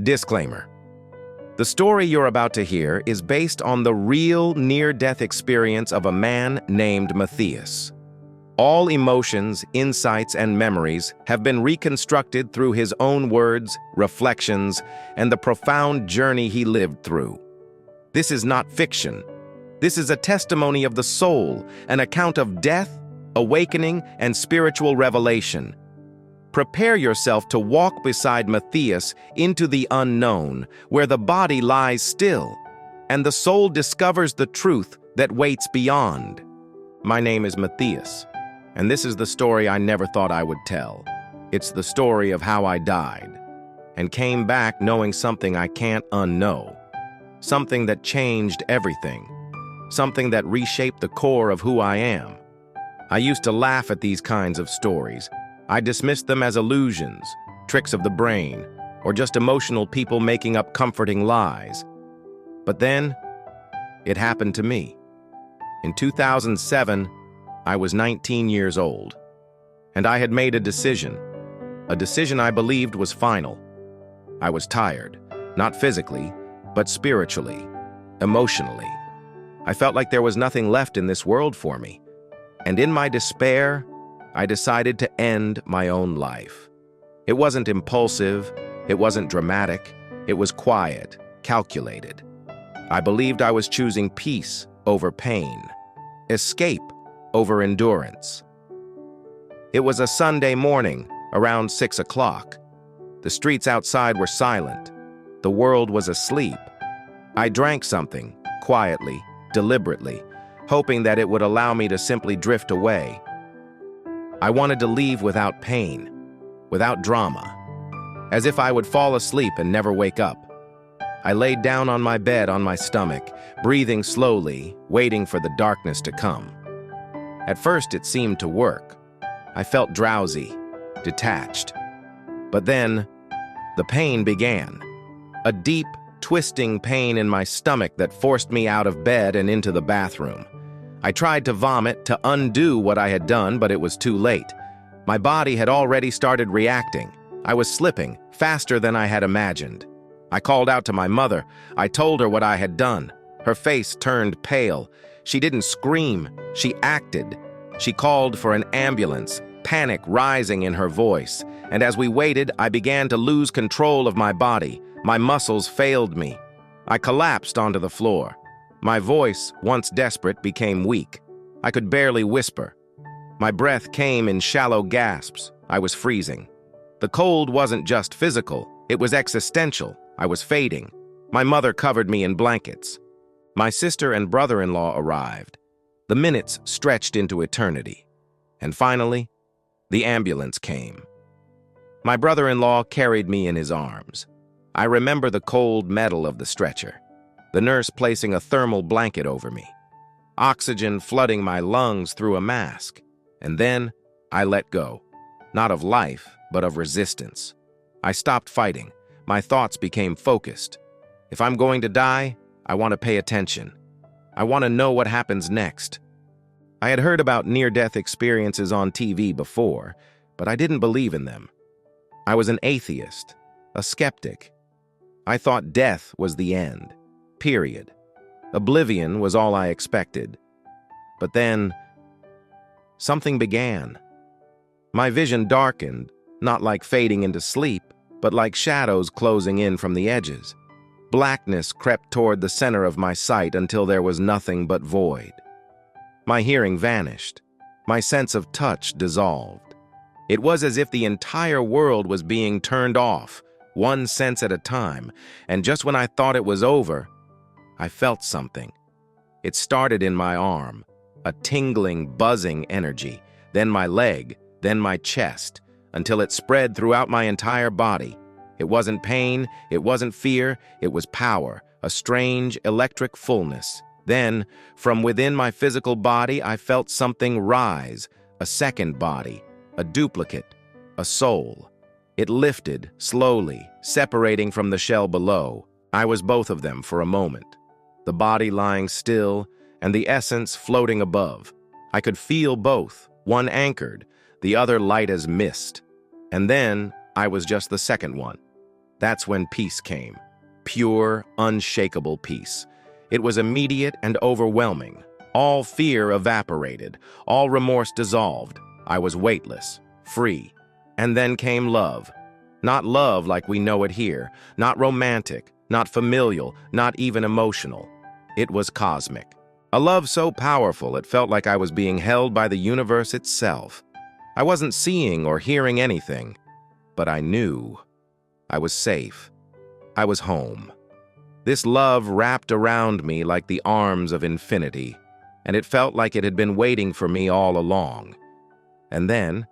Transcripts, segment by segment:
Disclaimer. The story you're about to hear is based on the real near-death experience of a man named Matthias. All emotions, insights, and memories have been reconstructed through his own words, reflections, and the profound journey he lived through. This is not fiction. This is a testimony of the soul, an account of death, awakening, and spiritual revelation. Prepare yourself to walk beside Matthias into the unknown, where the body lies still, and the soul discovers the truth that waits beyond. My name is Matthias, and this is the story I never thought I would tell. It's the story of how I died, and came back knowing something I can't unknow. Something that changed everything. Something that reshaped the core of who I am. I used to laugh at these kinds of stories. I dismissed them as illusions, tricks of the brain, or just emotional people making up comforting lies. But then, it happened to me. In 2007, I was 19 years old, and I had made a decision I believed was final. I was tired, not physically, but spiritually, emotionally. I felt like there was nothing left in this world for me, and in my despair, I decided to end my own life. It wasn't impulsive, it wasn't dramatic, it was quiet, calculated. I believed I was choosing peace over pain, escape over endurance. It was a Sunday morning, around 6 o'clock. The streets outside were silent. The world was asleep. I drank something, quietly, deliberately, hoping that it would allow me to simply drift away. I wanted to leave without pain, without drama, as if I would fall asleep and never wake up. I laid down on my bed on my stomach, breathing slowly, waiting for the darkness to come. At first, it seemed to work. I felt drowsy, detached. But then, the pain began. A deep, twisting pain in my stomach that forced me out of bed and into the bathroom. I tried to vomit to undo what I had done, but it was too late. My body had already started reacting. I was slipping, faster than I had imagined. I called out to my mother. I told her what I had done. Her face turned pale. She didn't scream, she acted. She called for an ambulance, panic rising in her voice. And as we waited, I began to lose control of my body. My muscles failed me. I collapsed onto the floor. My voice, once desperate, became weak. I could barely whisper. My breath came in shallow gasps. I was freezing. The cold wasn't just physical, it was existential. I was fading. My mother covered me in blankets. My sister and brother-in-law arrived. The minutes stretched into eternity. And finally, the ambulance came. My brother-in-law carried me in his arms. I remember the cold metal of the stretcher. The nurse placing a thermal blanket over me, oxygen flooding my lungs through a mask. And then I let go, not of life, but of resistance. I stopped fighting. My thoughts became focused. If I'm going to die, I want to pay attention. I want to know what happens next. I had heard about near-death experiences on TV before, but I didn't believe in them. I was an atheist, a skeptic. I thought death was the end. Period. Oblivion was all I expected. But then, something began. My vision darkened, not like fading into sleep, but like shadows closing in from the edges. Blackness crept toward the center of my sight until there was nothing but void. My hearing vanished. My sense of touch dissolved. It was as if the entire world was being turned off, one sense at a time, and just when I thought it was over, I felt something. It started in my arm, a tingling, buzzing energy, then my leg, then my chest, until it spread throughout my entire body. It wasn't pain, it wasn't fear, it was power, a strange, electric fullness. Then, from within my physical body, I felt something rise, a second body, a duplicate, a soul. It lifted, slowly, separating from the shell below. I was both of them for a moment. The body lying still, and the essence floating above. I could feel both, one anchored, the other light as mist. And then I was just the second one. That's when peace came. Pure, unshakable peace. It was immediate and overwhelming. All fear evaporated, all remorse dissolved. I was weightless, free. And then came love. Not love like we know it here, not romantic, not familial, not even emotional. It was cosmic. A love so powerful it felt like I was being held by the universe itself. I wasn't seeing or hearing anything, but I knew. I was safe. I was home. This love wrapped around me like the arms of infinity, and it felt like it had been waiting for me all along. And then,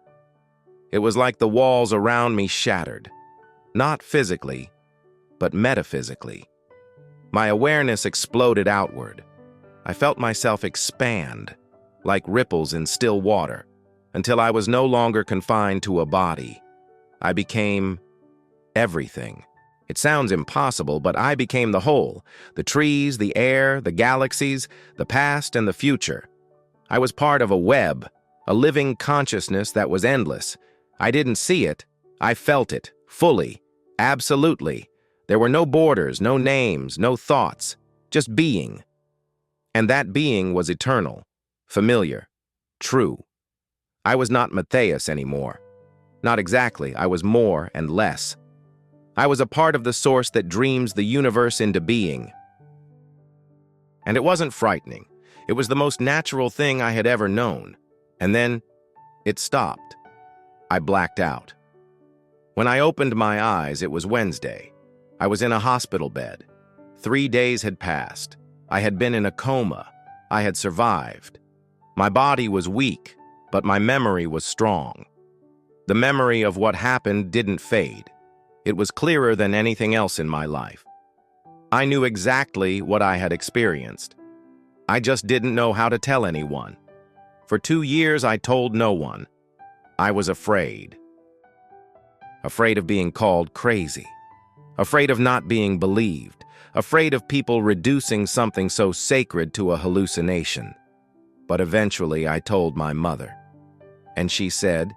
it was like the walls around me shattered, not physically, but metaphysically. My awareness exploded outward. I felt myself expand, like ripples in still water, until I was no longer confined to a body. I became everything. It sounds impossible, but I became the whole, the trees, the air, the galaxies, the past and the future. I was part of a web, a living consciousness that was endless. I didn't see it. I felt it, fully, absolutely. There were no borders, no names, no thoughts, just being. And that being was eternal, familiar, true. I was not Matthias anymore. Not exactly, I was more and less. I was a part of the source that dreams the universe into being. And it wasn't frightening. It was the most natural thing I had ever known. And then, it stopped. I blacked out. When I opened my eyes, it was Wednesday. I was in a hospital bed. 3 days had passed. I had been in a coma. I had survived. My body was weak, but my memory was strong. The memory of what happened didn't fade. It was clearer than anything else in my life. I knew exactly what I had experienced. I just didn't know how to tell anyone. For 2 years, I told no one. I was afraid. Afraid of being called crazy. Afraid of not being believed. Afraid of people reducing something so sacred to a hallucination. But eventually, I told my mother. And she said,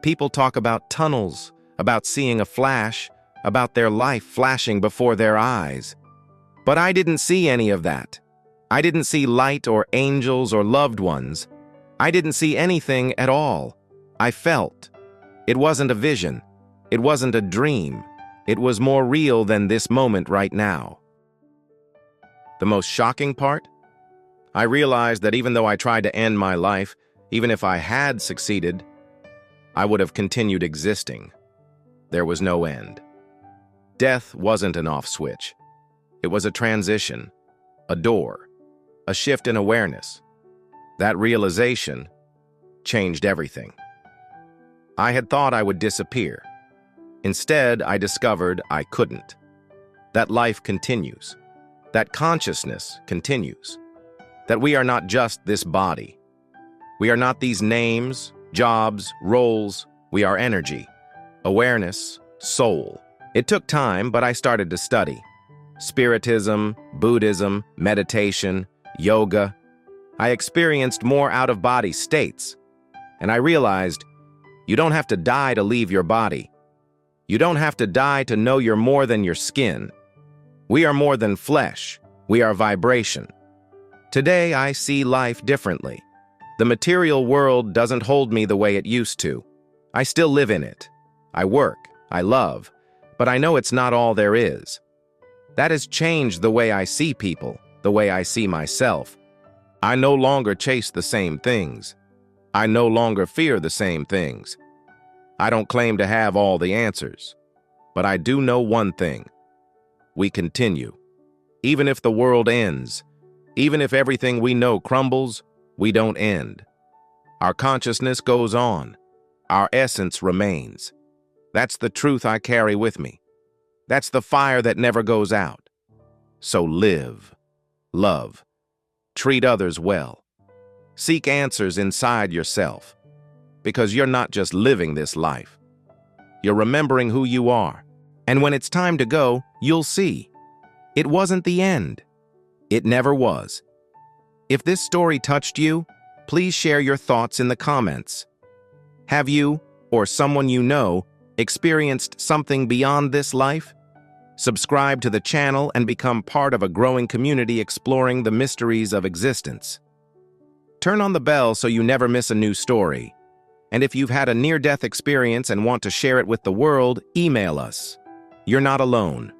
"People talk about tunnels, about seeing a flash, about their life flashing before their eyes. But I didn't see any of that. I didn't see light or angels or loved ones. I didn't see anything at all. I felt. It wasn't a vision. It wasn't a dream. It was more real than this moment right now." The most shocking part? I realized that even though I tried to end my life, even if I had succeeded, I would have continued existing. There was no end. Death wasn't an off switch. It was a transition, a door, a shift in awareness. That realization changed everything. I had thought I would disappear. Instead, I discovered I couldn't. That life continues. That consciousness continues. That we are not just this body. We are not these names, jobs, roles. We are energy, awareness, soul. It took time, but I started to study. Spiritism, Buddhism, meditation, yoga. I experienced more out-of-body states. And I realized, you don't have to die to leave your body. You don't have to die to know you're more than your skin. We are more than flesh. We are vibration. Today, I see life differently. The material world doesn't hold me the way it used to. I still live in it. I work, I love, but I know it's not all there is. That has changed the way I see people, the way I see myself. I no longer chase the same things. I no longer fear the same things. I don't claim to have all the answers, but I do know one thing. We continue. Even if the world ends, even if everything we know crumbles, we don't end. Our consciousness goes on. Our essence remains. That's the truth I carry with me. That's the fire that never goes out. So live, love, treat others well. Seek answers inside yourself, because you're not just living this life. You're remembering who you are, and when it's time to go, you'll see. It wasn't the end. It never was. If this story touched you, please share your thoughts in the comments. Have you, or someone you know, Experienced something beyond this life? Subscribe to the channel and become part of a growing community exploring the mysteries of existence. Turn on the bell so you never miss a new story. And if you've had a near-death experience and want to share it with the world, email us. You're not alone.